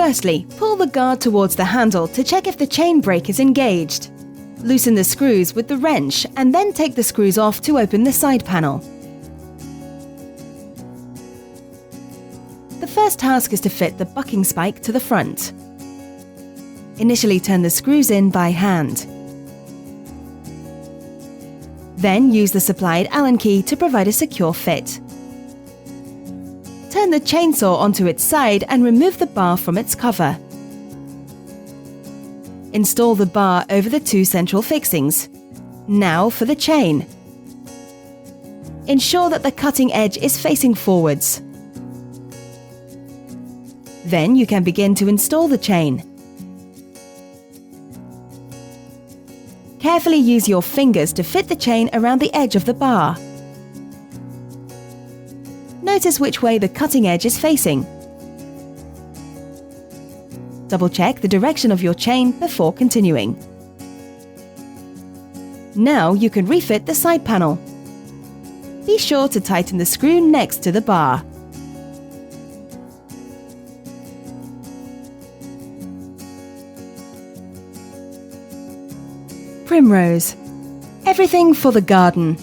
Firstly, pull the guard towards the handle to check if the chain brake is engaged. Loosen the screws with the wrench and then take the screws off to open the side panel. The first task is to fit the bucking spike to the front. Initially turn the screws in by hand. Then use the supplied Allen key to provide a secure fit. Turn the chainsaw onto its side and remove the bar from its cover. Install the bar over the two central fixings. Now for the chain. Ensure that the cutting edge is facing forwards. Then you can begin to install the chain. Carefully use your fingers to fit the chain around the edge of the bar. Notice which way the cutting edge is facing. Double-check the direction of your chain before continuing. Now you can refit the side panel. Be sure to tighten the screw next to the bar. Primrose. Everything for the garden.